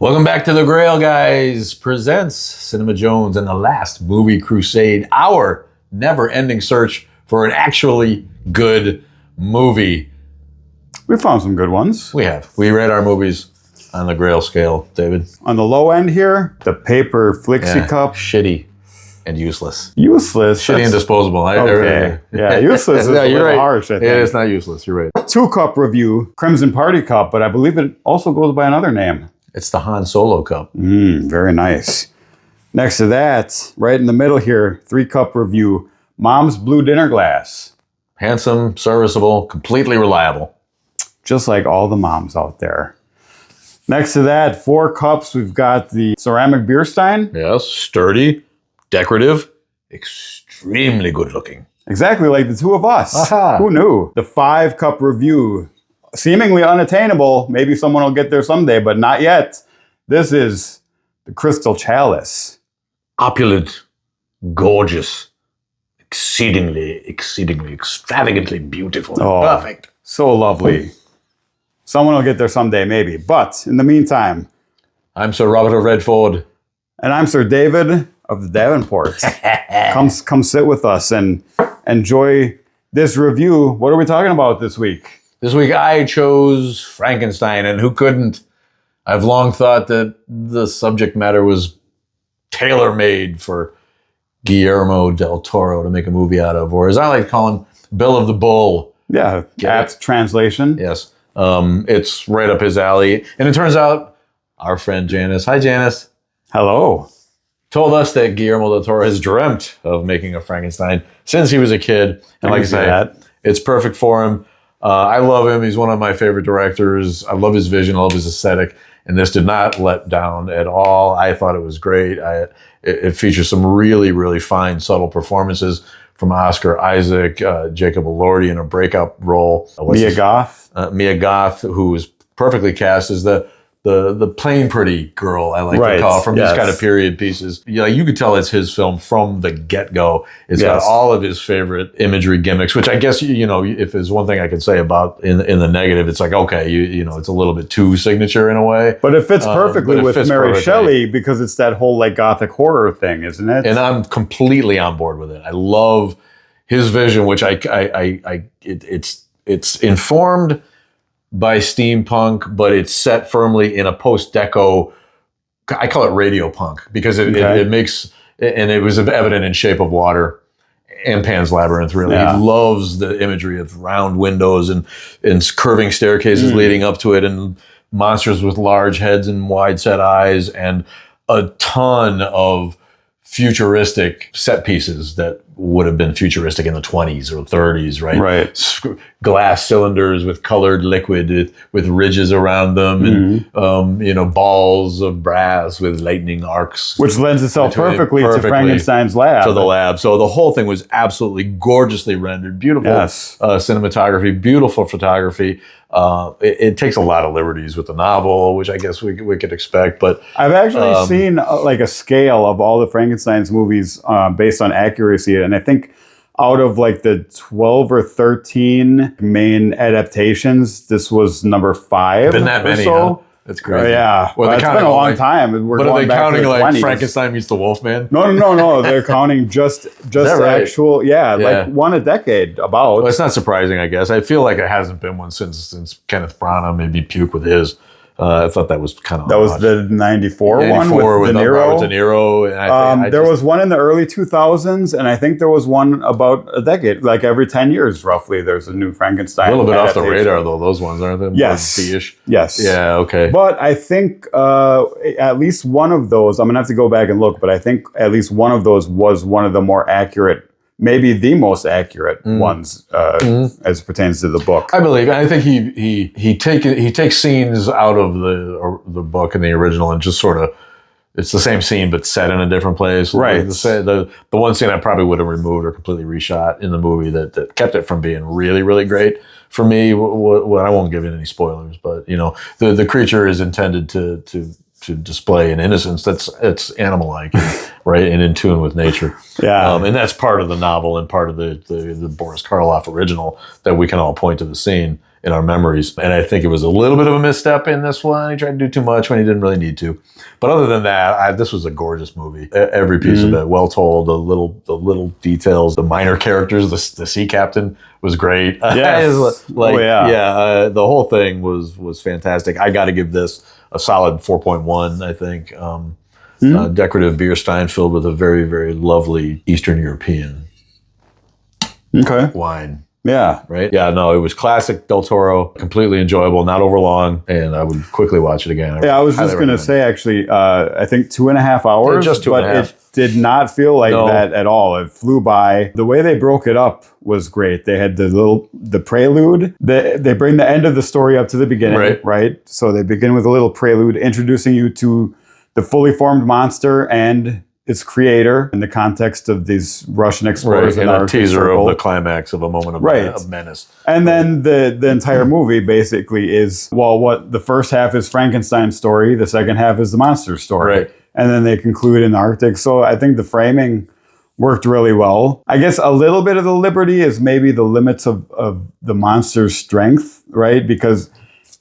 Welcome back to the Grail Guys presents Cinema Jones and the Last Movie Crusade, our never-ending search for an actually good movie. We found some good ones. We have. We rate our movies on the Grail Scale, David. On the low end here, the paper Flixie cup. Shitty and useless. Useless. Shitty and disposable. Okay. Yeah, useless is yeah, a you're little right. harsh, I think. Yeah, it's not useless. You're right. 2-cup review, Crimson Party Cup, but I believe it also goes by another name. It's the Han Solo Cup. Very nice. Next to that, right in the middle here, 3-cup review, Mom's Blue Dinner Glass. Handsome, serviceable, completely reliable. Just like all the moms out there. Next to that, 4 cups, we've got the ceramic beer stein. Yes, sturdy, decorative, extremely good looking. Exactly like the two of us. Aha. Who knew? The 5-cup review, seemingly unattainable. Maybe someone will get there someday, but not yet. This is the Crystal Chalice. Opulent, gorgeous, exceedingly, extravagantly beautiful. Oh. Perfect. So lovely. Someone will get there someday, maybe. But in the meantime, I'm Sir Robert of Redford. and I'm Sir David of the Davenport. Come sit with us and enjoy this review. What are we talking about this week? This week I chose Frankenstein, and who couldn't? I've long thought that the subject matter was tailor-made for Guillermo del Toro to make a movie out of, or as I like to call him, Bill of the Bull. Yeah, apt translation. Yes. It's right up his alley. And it turns out our friend Janice, hi Janice, Hello. told us that Guillermo del Toro has dreamt of making a Frankenstein since he was a kid. And like I say, it's perfect for him. I love him. He's one of my favorite directors. I love his vision. I love his aesthetic. And this did not let down at all. I thought it was great. It features some really, really fine, subtle performances from Oscar Isaac, Jacob Elordi in a breakout role. Mia Goth. Mia Goth, who is perfectly cast as the plain pretty girl, I like to call it, from these kind of period pieces. You could tell it's his film from the get-go. It's got all of his favorite imagery gimmicks, which I guess, if there's one thing I could say about in the negative, it's like, okay, it's a little bit too signature in a way. But it fits perfectly with Mary Shelley because it's that whole like gothic horror thing, isn't it? And I'm completely on board with it. I love his vision, which it's informed by steampunk, but it's set firmly in a post-deco, I call it radio punk, because it makes, and it was evident in Shape of Water and Pan's Labyrinth, really. Yeah. He loves the imagery of round windows and curving staircases leading up to it, and monsters with large heads and wide set eyes, and a ton of futuristic set pieces that would have been futuristic in the 20s or 30s, right? Right. Glass cylinders with colored liquid with ridges around them, and balls of brass with lightning arcs, which lends itself perfectly to Frankenstein's lab. To the lab. So the whole thing was absolutely gorgeously rendered, beautiful cinematography, beautiful photography. It takes a lot of liberties with the novel, which I guess we could expect. But I've actually seen like a scale of all the Frankenstein's movies based on accuracy, and I think out of like the 12 or 13 main adaptations, this was number 5. Been that many? So. Huh? That's crazy. Yeah, well, it's been a long time. But are they counting like Frankenstein meets the Wolfman? No. They're counting just actual, like one a decade about. Well, it's not surprising, I guess. I feel like it hasn't been one since Kenneth Branagh maybe puked with his. I thought that was kind of that was the 94 one with De Niro. De Niro. And there was one in the early 2000s, and I think there was one about a decade, like every 10 years roughly. There's a new Frankenstein. A little bit off the radar though. Those ones, aren't they? Yes. B-ish. Yes. Yeah. Okay. But I think at least one of those. I'm gonna have to go back and look, but I think at least one of those was one of the more accurate. Maybe the most accurate ones as pertains to the book. I believe. I think he takes scenes out of the book and the original and just sort of, it's the same scene but set in a different place. Right. The one scene I probably would have removed or completely reshot in the movie that kept it from being really, really great for me. Well, I won't give it any spoilers, but the creature is intended to display an innocence it's animal-like, right, and in tune with nature. Yeah, and that's part of the novel and part of the Boris Karloff original that we can all point to the scene in our memories. And I think it was a little bit of a misstep in this one. He tried to do too much when he didn't really need to. But other than that, this was a gorgeous movie. Every piece of it, well told. The little details, the minor characters, the sea captain was great. Yes. The whole thing was fantastic. I got to give this a solid 4.1, I think. Decorative beer stein filled with a very, very lovely Eastern European wine. Yeah. Right? Yeah, no, it was classic Del Toro, completely enjoyable, not over long, and I would quickly watch it again. I was just going to say, actually, I think 2.5 hours, just 2.5. It did not feel like that at all. It flew by. The way they broke it up was great. They had the prelude. They bring the end of the story up to the beginning, right? So they begin with a little prelude, introducing you to the fully formed monster and its creator in the context of these Russian explorers and a teaser of the climax of a moment of menace. And then the entire movie basically is, what the first half is Frankenstein's story, the second half is the monster's story. Right. And then they conclude in the Arctic. So I think the framing worked really well. I guess a little bit of the liberty is maybe the limits of the monster's strength, right? Because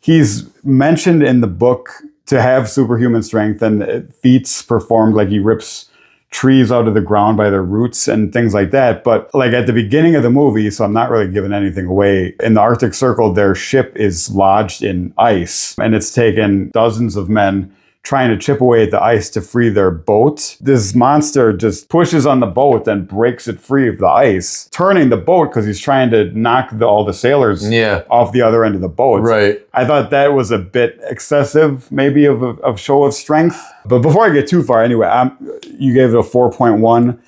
he's mentioned in the book to have superhuman strength and feats performed, like he rips trees out of the ground by their roots and things like that. But like at the beginning of the movie, so I'm not really giving anything away, in the Arctic Circle, their ship is lodged in ice, and it's taken dozens of men trying to chip away at the ice to free their boat. This monster just pushes on the boat and breaks it free of the ice, turning the boat because he's trying to knock all the sailors off the other end of the boat. Right. I thought that was a bit excessive, maybe of show of strength. But before I get too far, anyway, you gave it a 4.1.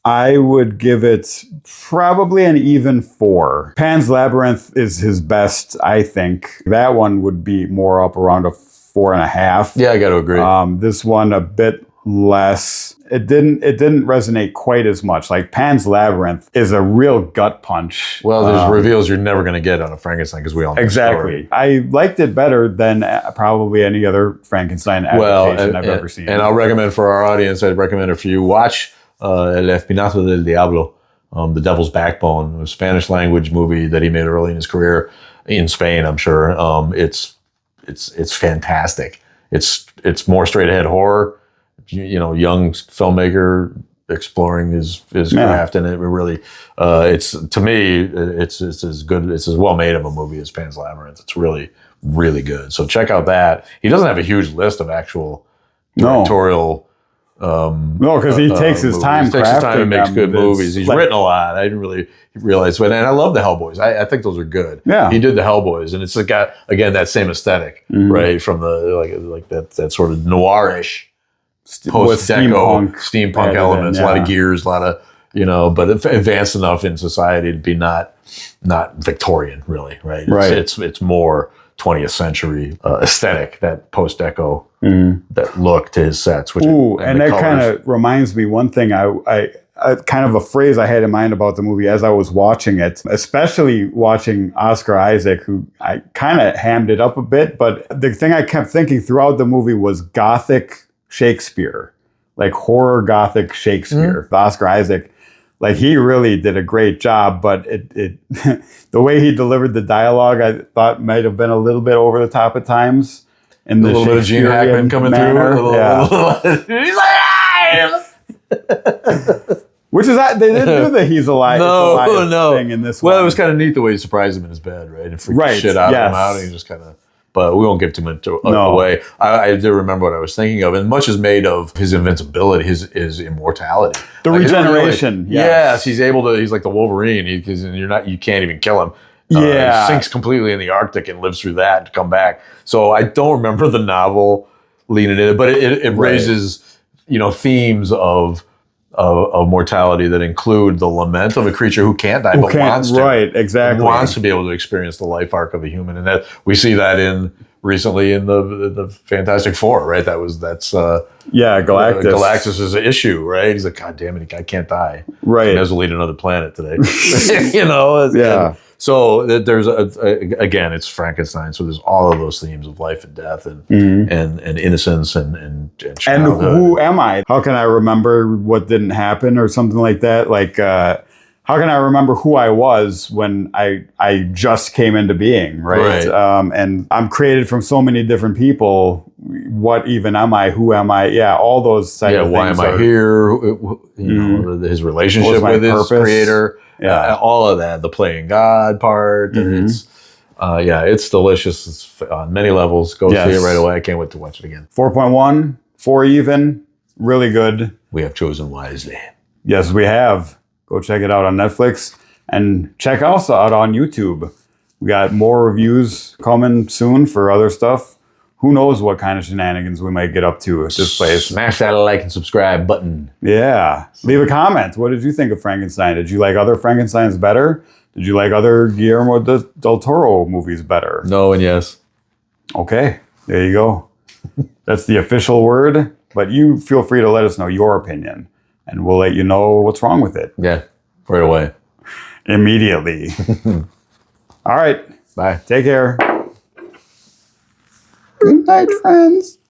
I would give it probably an even 4. Pan's Labyrinth is his best, I think. That one would be more up around a 4.5. Yeah, I got to agree. This one a bit less. It didn't resonate quite as much. Like Pan's Labyrinth is a real gut punch. Well, there's reveals you're never going to get on a Frankenstein because we all know the story. I liked it better than probably any other Frankenstein adaptation I've ever seen. And I'll recommend for our audience, I'd recommend it for you, watch El Espinazo del Diablo, The Devil's Backbone, a Spanish language movie that he made early in his career in Spain, I'm sure. It's fantastic. It's more straight ahead horror. Young filmmaker exploring his craft, and it really it's to me it's as good, it's as well made of a movie as Pan's Labyrinth. It's really, really good. So check out that. He doesn't have a huge list of actual directorial. No, because he takes his time. He takes his time and makes good movies. He's written a lot. I didn't really realize, and I love the Hellboys. I think those are good. Yeah, he did the Hellboys, and it's got again that same aesthetic, right? From the like that sort of noirish post-deco steampunk elements, a lot of gears, a lot of but advanced enough in society to be not Victorian, really, right? It's more 20th century aesthetic, that post-deco that look to his sets. And that kind of reminds me, one thing I kind of a phrase I had in mind about the movie as I was watching it, especially watching Oscar Isaac, who I kind of hammed it up a bit, but the thing I kept thinking throughout the movie was Gothic Shakespeare, like horror Gothic Shakespeare. Oscar Isaac, like he really did a great job, but it the way he delivered the dialogue, I thought might have been a little bit over the top at times. And a little bit of Gene Hackman coming through. He's alive! Which is, they didn't do the he's alive, thing in this one. Well, it was kind of neat the way he surprised him in his bed, right? And freaked the shit out of him out, and he just kind of... But we won't give too much away. I do remember what I was thinking of, and much is made of his invincibility, his immortality, the regeneration. Yes, he's able to. He's like the Wolverine. You can't even kill him. He sinks completely in the Arctic and lives through that to come back. So I don't remember the novel leaning in it, but it raises themes of mortality that include the lament of a creature who can't die but wants to. Right, exactly. Wants to be able to experience the life arc of a human, and that we see that recently in the Fantastic Four, right? Galactus. Galactus' issue, right? He's like, God damn it, I can't die. Right. He has to lead another planet today. Yeah. So there's again, it's Frankenstein. So there's all of those themes of life and death and innocence and childhood. And who am I? How can I remember what didn't happen or something like that? Like how can I remember who I was when I just came into being, right? And I'm created from so many different people. What even am I? Who am I? Yeah, all those type of things. Why am I here? You know, his relationship with his creator. Yeah. All of that. The playing God part. It's it's delicious. It's on many levels. Go see it right away. I can't wait to watch it again. 4.1, 4 even. Really good. We have chosen wisely. Yes, we have. Go check it out on Netflix and check us out on YouTube. We got more reviews coming soon for other stuff. Who knows what kind of shenanigans we might get up to at this place. Smash that like and subscribe button. Yeah. Leave a comment. What did you think of Frankenstein? Did you like other Frankensteins better? Did you like other Guillermo del Toro movies better? No and yes. Okay. There you go. That's the official word. But you feel free to let us know your opinion. And we'll let you know what's wrong with it. Yeah, right away. Immediately. All right. Bye. Take care. Good night, friends.